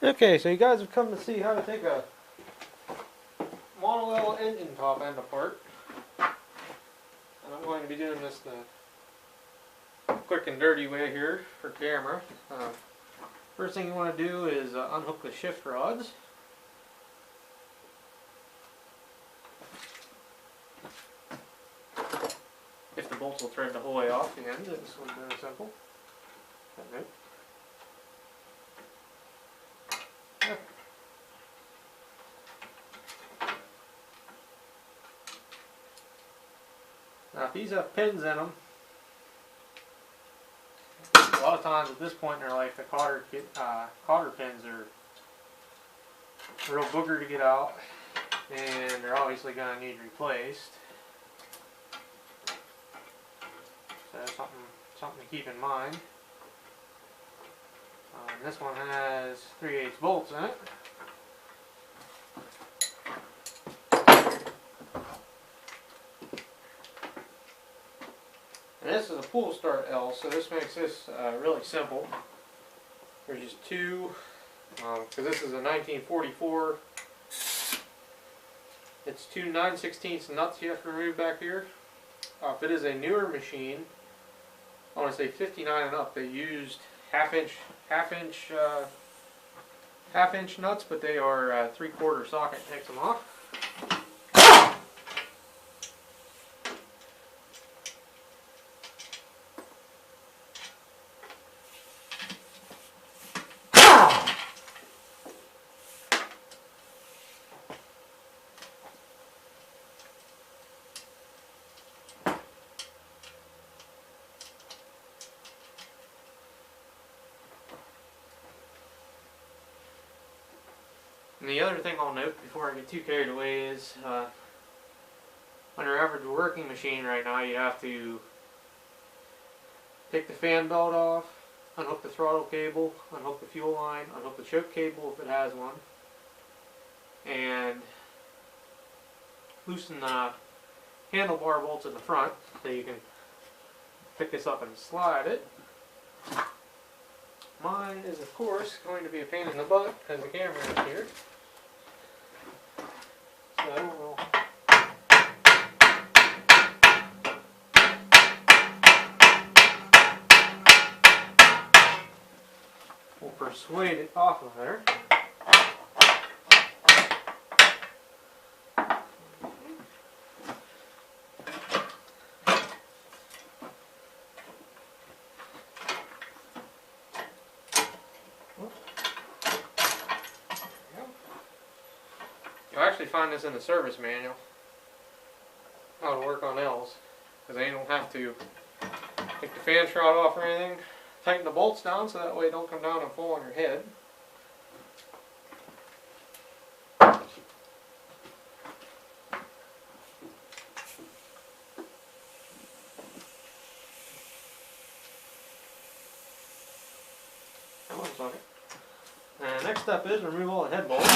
Okay, so you guys have come to see how to take a monowheel engine top end apart. And I'm going to be doing this the quick and dirty way here for camera. First thing you want to do is unhook the shift rods. If the bolts will thread the whole way off the end, this one's very simple. Okay. Now if these have pins in them, a lot of times at this point in their life the cotter pins are a real booger to get out, and they're obviously going to need replaced. So that's something to keep in mind. This one has 3/8 bolts in it. And this is a pull start L, so this makes this really simple. There's just two, because this is a 1944. It's two 9/16 nuts you have to remove back here. If it is a newer machine, I want to say 59 and up, they used half inch nuts, but they are 3/4 socket takes them off. And the other thing I'll note before I get too carried away is on your average working machine right now, you have to take the fan belt off, unhook the throttle cable, unhook the fuel line, unhook the choke cable if it has one, and loosen the handlebar bolts in the front so you can pick this up and slide it. Mine is of course going to be a pain in the butt because the camera is here. So we'll persuade it off of there. You'll actually find this in the service manual, how to work on L's, because then you don't have to take the fan shroud off or anything. Tighten the bolts down so that way it don't come down and fall on your head. And next step is remove all the head bolts.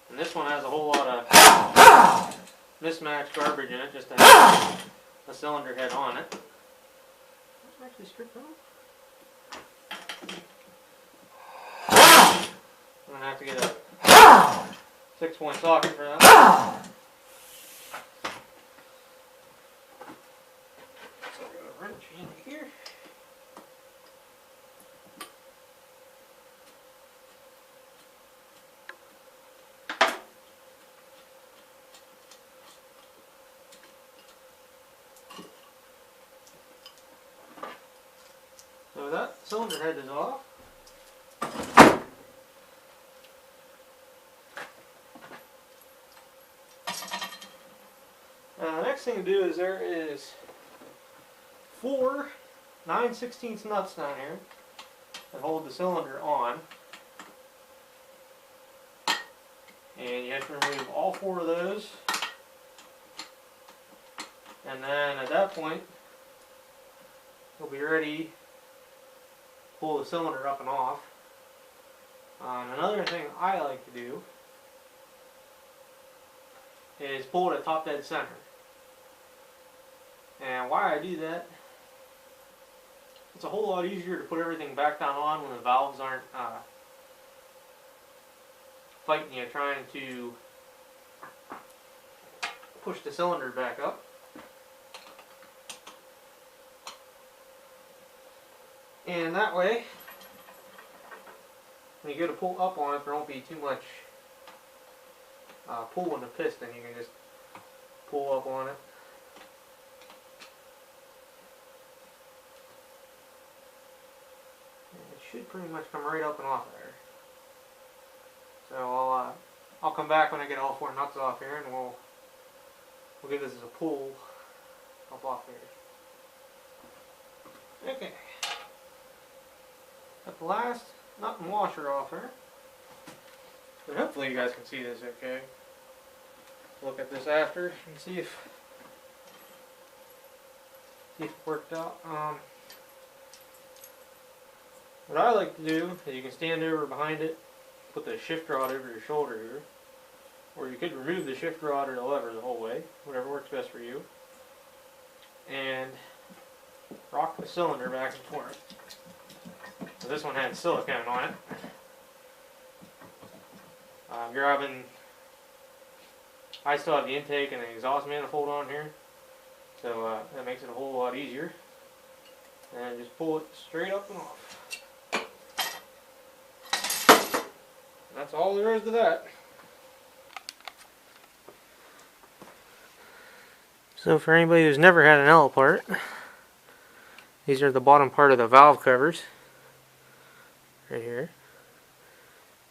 And this one has a whole lot of mismatched garbage in it, just to have a cylinder head on it. That's actually stripped off. I'm going to have to get a 6-point socket for that. So I've got a wrench in here. So that cylinder head is off. The next thing to do is there is 4 9/16 nuts down here that hold the cylinder on. And you have to remove all 4 of those. And then at that point, you'll be ready to pull the cylinder up and off. Another thing I like to do is pull it at top dead center. And why I do that, it's a whole lot easier to put everything back down on when the valves aren't fighting you trying to push the cylinder back up. And that way, when you go to pull up on it, there won't be too much pull on the piston. You can just pull up on it. And it should pretty much come right up and off there. So I'll come back when I get all 4 nuts off here, and we'll give this as a pull up off here. Okay. Got the last nut and washer off here. But hopefully you guys can see this okay. Look at this after and see if it worked out. What I like to do is you can stand over behind it, put the shift rod over your shoulder here, or you could remove the shift rod or the lever the whole way, whatever works best for you, and rock the cylinder back and forth. So this one had silicone on it. I still have the intake and the exhaust manifold on here, so that makes it a whole lot easier. And just pull it straight up and off. That's all there is to that. So for anybody who's never had an L part, these are the bottom part of the valve covers. Right here.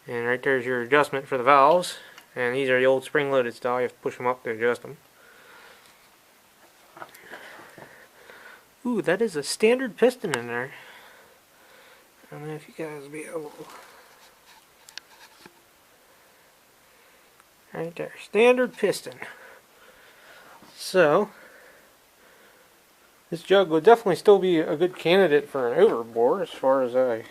And right there's your adjustment for the valves. And these are the old spring-loaded style. You have to push them up to adjust them. Ooh, that is a standard piston in there. I don't know if you guys will be able to. Right there, standard piston. So, this jug would definitely still be a good candidate for an overbore, as far as I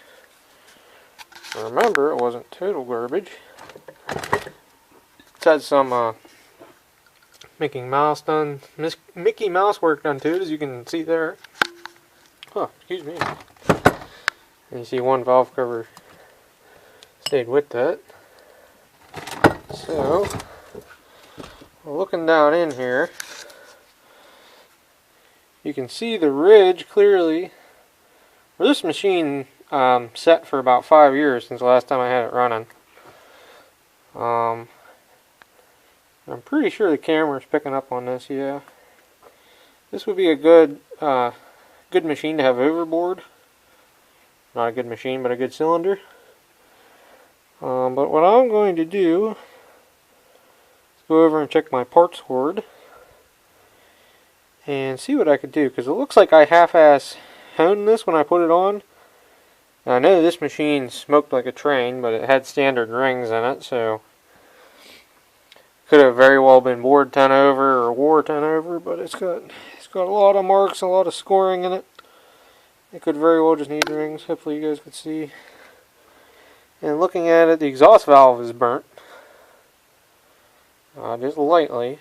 remember. It wasn't total garbage. It's had some Mickey Mouse work done to it, as you can see there. Oh, excuse me. And you see one valve cover stayed with that. So, looking down in here, you can see the ridge clearly. Well, this machine set for about 5 years since the last time I had it running. I'm pretty sure the camera's picking up on this. Yeah, this would be a good machine to have overboard. Not a good machine, but a good cylinder. But what I'm going to do is go over and check my parts hoard and see what I could do, because it looks like I half-ass honed this when I put it on. Now, I know this machine smoked like a train, but it had standard rings in it, so could have very well been bored 10 over or wore 10 over, but it's got a lot of marks, a lot of scoring in it. It could very well just need rings. Hopefully you guys could see. And looking at it, the exhaust valve is burnt. Just lightly.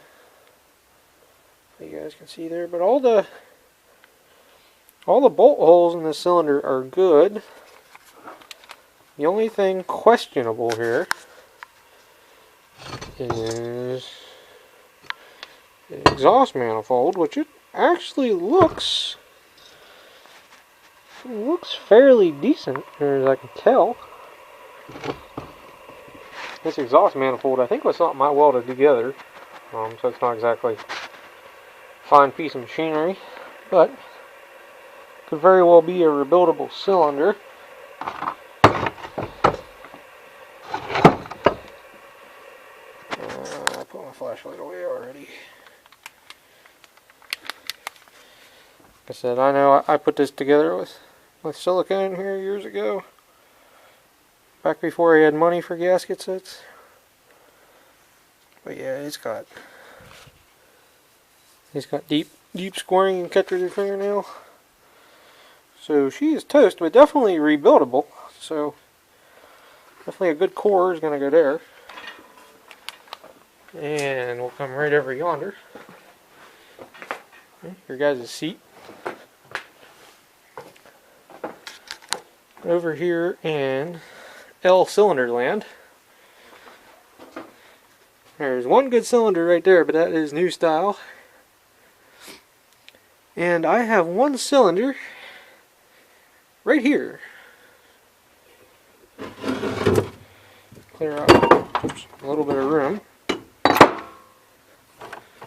You guys can see there, but all the bolt holes in this cylinder are good. The only thing questionable here is the exhaust manifold, which it actually looks fairly decent, as I can tell. This exhaust manifold, I think, was something I welded together, so it's not exactly a fine piece of machinery, but could very well be a rebuildable cylinder. I put my flashlight away already. Like I said, I know I put this together with silicone here years ago, back before I had money for gasket sets. But yeah, it's got deep scoring and cut through the fingernail. So she is toast, but definitely rebuildable. So definitely a good core is going to go there. And we'll come right over yonder. Okay, your guys' seat. Over here in L cylinder land, there's one good cylinder right there, but that is new style. And I have one cylinder right here. Clear out a little bit of room.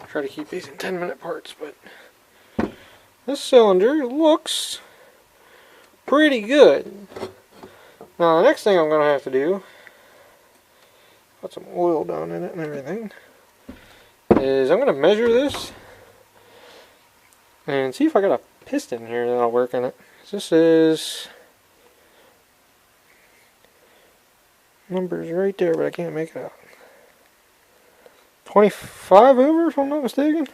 Try to keep these in 10-minute parts, but this cylinder looks pretty good. Now the next thing I'm going to have to do, put some oil down in it and everything, is I'm going to measure this and see if I got a piston here that'll work in it. This is numbers right there, but I can't make it out. 25 over, if I'm not mistaken.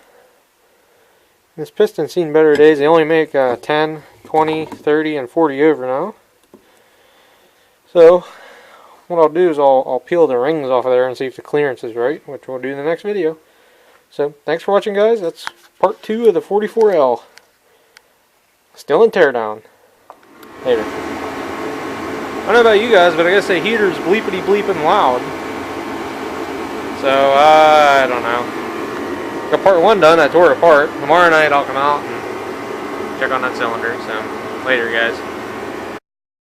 This piston's seen better days. They only make 10, 20, 30, and 40 over now. So what I'll do is I'll peel the rings off of there and see if the clearance is right, which we'll do in the next video. So thanks for watching, guys. That's part 2 of the 44L. Still in teardown. Later. I don't know about you guys, but I guess the heater's bleepity bleeping loud. So I don't know. Got part 1 done. I tore it apart. Tomorrow night I'll come out and check on that cylinder. So later, guys.